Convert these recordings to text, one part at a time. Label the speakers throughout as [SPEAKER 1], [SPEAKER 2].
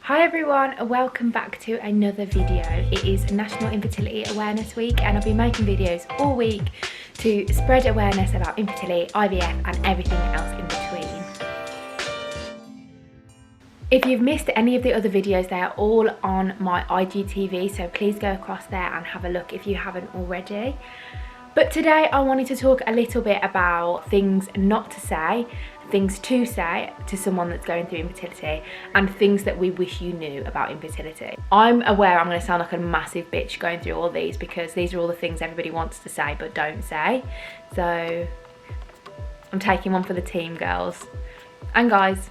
[SPEAKER 1] Hi everyone, and welcome back to another video. It is National Infertility Awareness Week and I've been making videos all week to spread awareness about infertility, IVF and everything else in between. If you've missed any of the other videos, they are all on my IGTV, so please go across there and have a look if you haven't already. But today I wanted to talk a little bit about things not to say, things to say to someone that's going through infertility, and things that we wish you knew about infertility. I'm aware I'm going to sound like a massive bitch going through all these because these are all the things everybody wants to say but don't say. So I'm taking one for the team, girls and guys.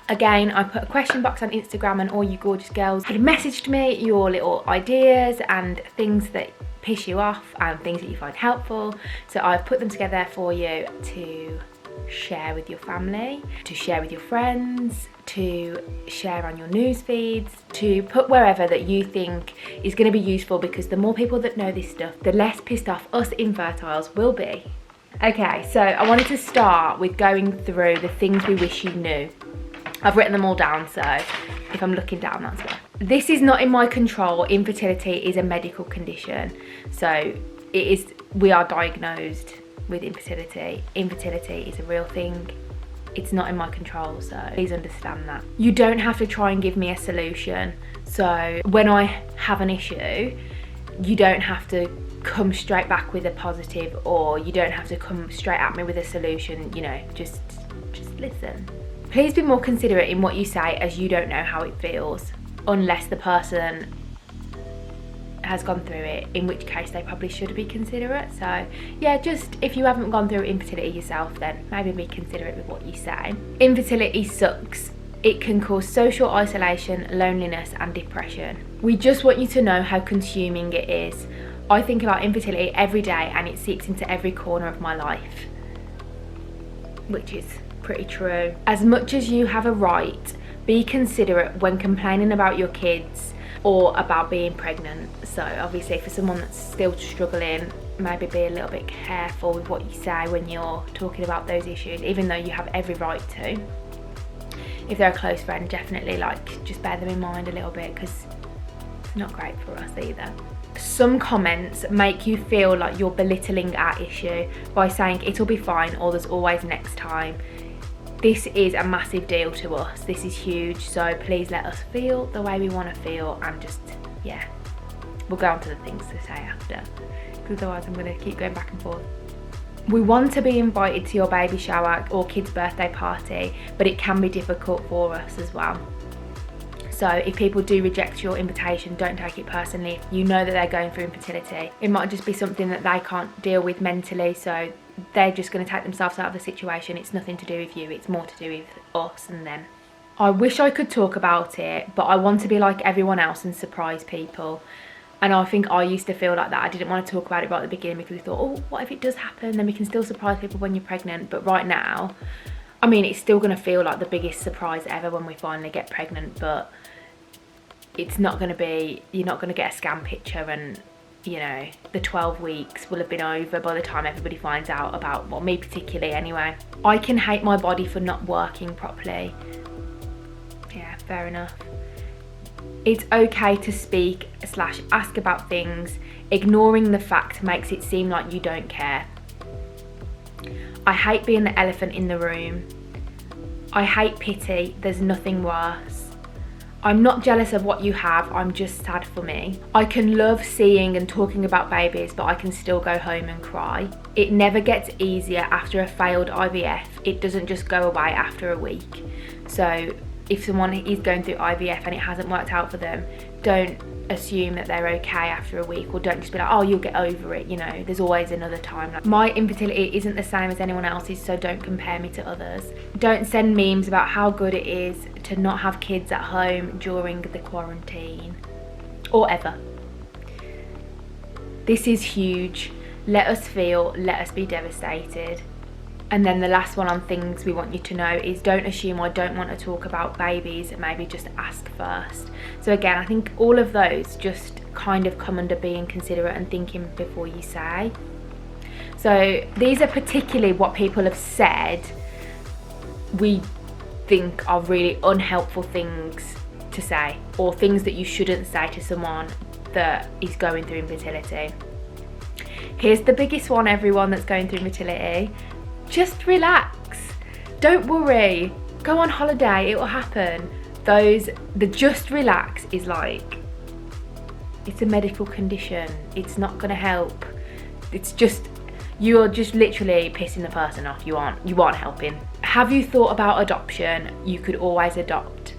[SPEAKER 1] Again, I put a question box on Instagram and all you gorgeous girls had messaged me your little ideas and things that piss you off and things that you find helpful. So I've put them together for you to share with your family, to share with your friends, to share on your news feeds, to put wherever that you think is going to be useful, because the more people that know this stuff, the less pissed off us infertiles will be. Okay, so I wanted to start with going through the things we wish you knew. I've written them all down, so if I'm looking down, that's why. This is not in my control. Infertility is a medical condition, so we are diagnosed with infertility. Infertility is a real thing. It's not in my control, so please understand that. You don't have to try and give me a solution. So when I have an issue, you don't have to come straight back with a positive, or you don't have to come straight at me with a solution. You know, just listen. Please be more considerate in what you say, as you don't know how it feels unless the person has gone through it, in which case they probably should be considerate. So yeah, just if you haven't gone through infertility yourself, then maybe be considerate with what you say. Infertility sucks. It can cause social isolation, loneliness and depression. We just want you to know how consuming it is. I think about infertility every day and it seeps into every corner of my life, which is pretty true. As much as you have a right, be considerate when complaining about your kids or about being pregnant. So obviously for someone that's still struggling, maybe be a little bit careful with what you say when you're talking about those issues, even though you have every right to. If they're a close friend, definitely just bear them in mind a little bit, because it's not great for us either. Some comments make you feel like you're belittling our issue by saying it'll be fine or there's always next time. This is a massive deal to us. This is huge, so please let us feel the way we want to feel, and just, yeah, we'll go on to the things to say after, because otherwise I'm going to keep going back and forth. We want to be invited to your baby shower or kid's birthday party, but it can be difficult for us as well. So if people do reject your invitation, don't take it personally. If you know that they're going through infertility, it might just be something that they can't deal with mentally, so they're just going to take themselves out of the situation. It's nothing to do with you, it's more to do with us and them. I wish I could talk about it, but I want to be like everyone else and surprise people. And I think I used to feel like that. I didn't want to talk about it right at the beginning because we thought, oh, what if it does happen? Then we can still surprise people when you're pregnant. But right now, I mean, it's still going to feel like the biggest surprise ever when we finally get pregnant, but it's not going to be, you're not going to get a scan picture and, you know, the 12 weeks will have been over by the time everybody finds out about, well, me particularly anyway. I can hate my body for not working properly. Yeah, fair enough. It's okay to speak / ask about things. Ignoring the fact makes it seem like you don't care. I hate being the elephant in the room. I hate pity. There's nothing worse. I'm not jealous of what you have, I'm just sad for me. I can love seeing and talking about babies, but I can still go home and cry. It never gets easier after a failed IVF. It doesn't just go away after a week. So if someone is going through IVF and it hasn't worked out for them, don't assume that they're okay after a week, or don't just be like, oh, you'll get over it, you know, there's always another time. Like, my infertility isn't the same as anyone else's, so don't compare me to others. Don't send memes about how good it is to not have kids at home during the quarantine, or ever. This is huge. Let us feel, let us be devastated. And then the last one on things we want you to know is don't assume I don't want to talk about babies, maybe just ask first. So again, I think all of those just kind of come under being considerate and thinking before you say. So these are particularly what people have said we think are really unhelpful things to say, or things that you shouldn't say to someone that is going through infertility. Here's the biggest one, everyone that's going through infertility. Just relax. Don't worry. Go on holiday, it will happen. The just relax is like, it's a medical condition. It's not gonna help. It's just, you're just literally pissing the person off. You aren't helping. Have you thought about adoption? You could always adopt.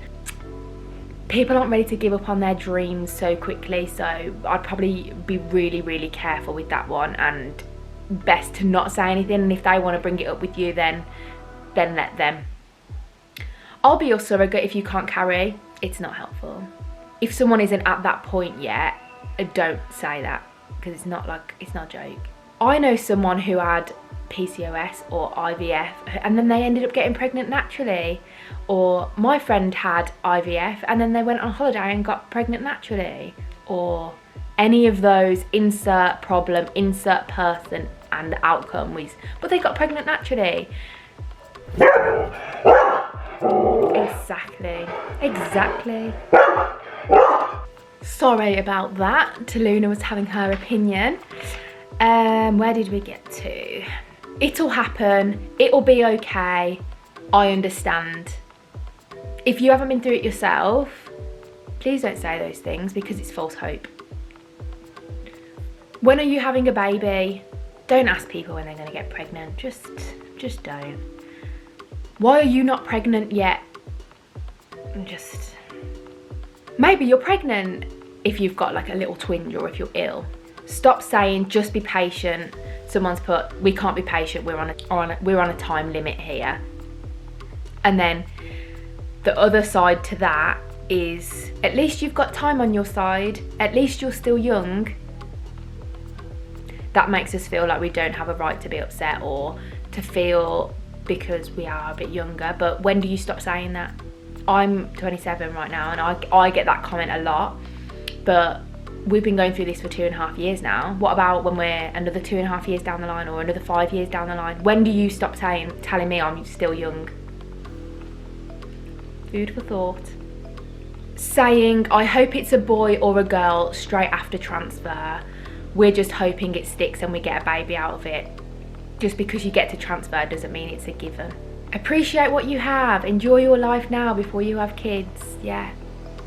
[SPEAKER 1] People aren't ready to give up on their dreams so quickly, so I'd probably be really, really careful with that one, and best to not say anything. And if they want to bring it up with you, then let them. I'll be your surrogate if you can't carry. It's not helpful. If someone isn't at that point yet, don't say that, because it's not a joke. I know someone who had PCOS or IVF and then they ended up getting pregnant naturally. Or my friend had IVF and then they went on holiday and got pregnant naturally. Or any of those, insert problem, insert person and the outcome was, but they got pregnant naturally. Exactly. Sorry about that. Taluna was having her opinion. Where did we get to? It'll happen. It'll be okay. I understand. If you haven't been through it yourself, please don't say those things, because it's false hope. When are you having a baby? Don't ask people when they're going to get pregnant. Just don't. Why are you not pregnant yet? Maybe you're pregnant if you've got like a little twinge or if you're ill. Stop saying just be patient. Someone's put, we can't be patient, we're on a time limit here. And then the other side to that is, at least you've got time on your side, at least you're still young. That makes us feel like we don't have a right to be upset or to feel, because we are a bit younger. But when do you stop saying that? I'm 27 right now, and I get that comment a lot, but we've been going through this for 2.5 years now. What about when we're another 2.5 years down the line, or another 5 years down the line? When do you stop telling me I'm still young? Food for thought. Saying, I hope it's a boy or a girl straight after transfer. We're just hoping it sticks and we get a baby out of it. Just because you get to transfer doesn't mean it's a given. Appreciate what you have. Enjoy your life now before you have kids. Yeah.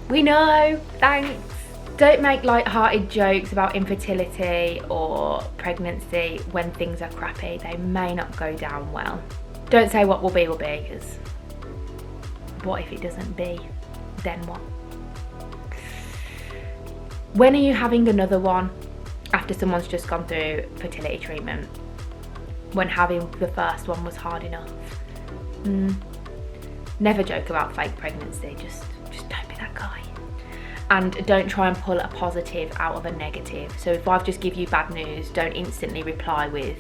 [SPEAKER 1] We know. Thanks. Don't make light-hearted jokes about infertility or pregnancy when things are crappy. They may not go down well. Don't say what will be, because what if it doesn't be? Then what? When are you having another one after someone's just gone through fertility treatment? When having the first one was hard enough? Never joke about fake pregnancy. Just don't be that guy. And don't try and pull a positive out of a negative. So if I've just give you bad news, don't instantly reply with,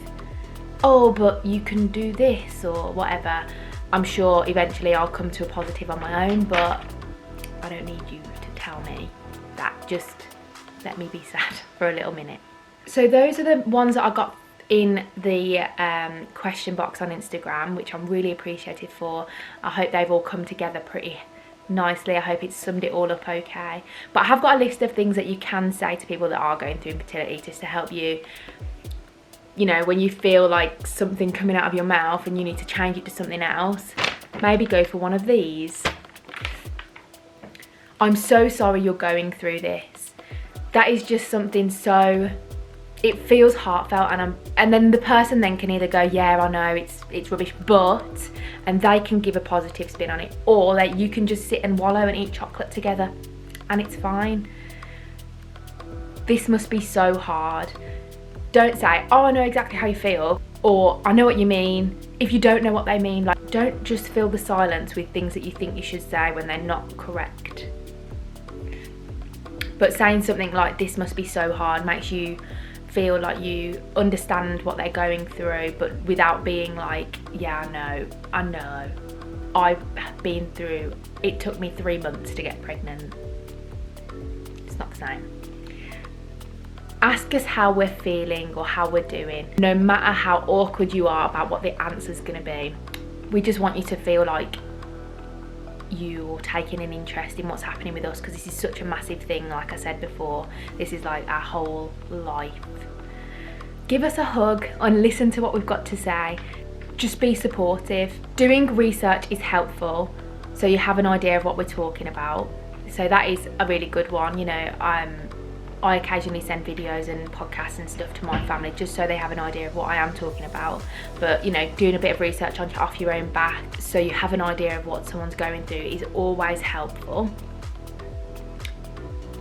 [SPEAKER 1] oh, but you can do this or whatever. I'm sure eventually I'll come to a positive on my own, but I don't need you to tell me that. Just let me be sad for a little minute. So those are the ones that I got in the question box on Instagram, which I'm really appreciative for. I hope they've all come together pretty nicely. I hope it's summed it all up okay. But I have got a list of things that you can say to people that are going through infertility, just to help you, you know, when you feel like something coming out of your mouth and you need to change it to something else, maybe go for one of these. I'm so sorry you're going through this. That is just something so, it feels heartfelt, and then the person then can either go, yeah, I know it's rubbish, but, and they can give a positive spin on it, or that you can just sit and wallow and eat chocolate together and it's fine. This must be so hard. Don't say, oh, I know exactly how you feel, or I know what you mean, if you don't know what they mean. Like, don't just fill the silence with things that you think you should say when they're not correct. But saying something like, this must be so hard, makes you feel like you understand what they're going through, but without being like, yeah, I know. I've been through, it took me 3 months to get pregnant. It's not the same. Ask us how we're feeling or how we're doing, no matter how awkward you are about what the answer's gonna be. We just want you to feel like you're taking an interest in what's happening with us, because this is such a massive thing. Like I said before, this is like our whole life. Give us a hug and listen to what we've got to say. Just be supportive. Doing research is helpful, so you have an idea of what we're talking about. So that is a really good one. You know, I occasionally send videos and podcasts and stuff to my family just so they have an idea of what I am talking about. But you know, doing a bit of research off your own back so you have an idea of what someone's going through is always helpful.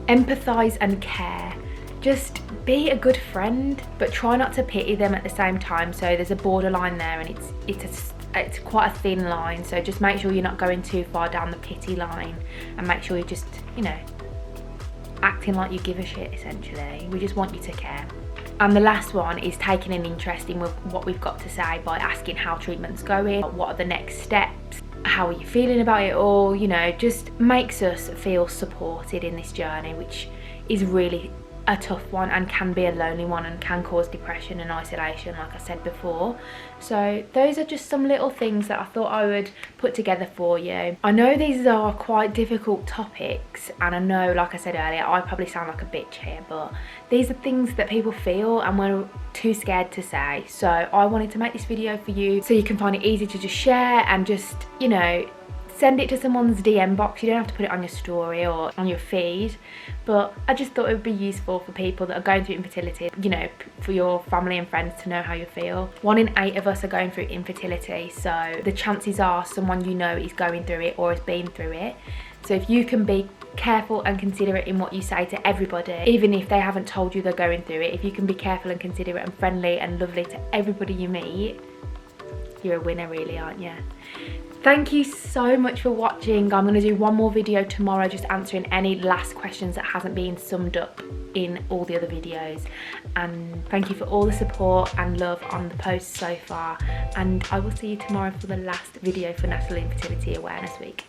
[SPEAKER 1] Empathise and care. Just be a good friend, but try not to pity them at the same time. So there's a borderline there, and it's quite a thin line. So just make sure you're not going too far down the pity line, and make sure you're just, you know, acting like you give a shit, essentially. We just want you to care. And the last one is taking an interest in what we've got to say by asking how treatment's going, what are the next steps, how are you feeling about it all. You know, just makes us feel supported in this journey, which is really a tough one and can be a lonely one and can cause depression and isolation, like I said before. So those are just some little things that I thought I would put together for you. I know these are quite difficult topics, and I know, like I said earlier, I probably sound like a bitch here, but these are things that people feel and we're too scared to say. So I wanted to make this video for you so you can find it easy to just share and just, you know, send it to someone's DM box. You don't have to put it on your story or on your feed, but I just thought it would be useful for people that are going through infertility, you know, for your family and friends to know how you feel. 1 in 8 of us are going through infertility, so the chances are someone you know is going through it or has been through it. So if you can be careful and considerate in what you say to everybody, even if they haven't told you they're going through it, if you can be careful and considerate and friendly and lovely to everybody you meet, you're a winner really, aren't you? Thank you so much for watching. I'm going to do one more video tomorrow just answering any last questions that hasn't been summed up in all the other videos. And thank you for all the support and love on the posts so far. And I will see you tomorrow for the last video for National Infertility Awareness Week.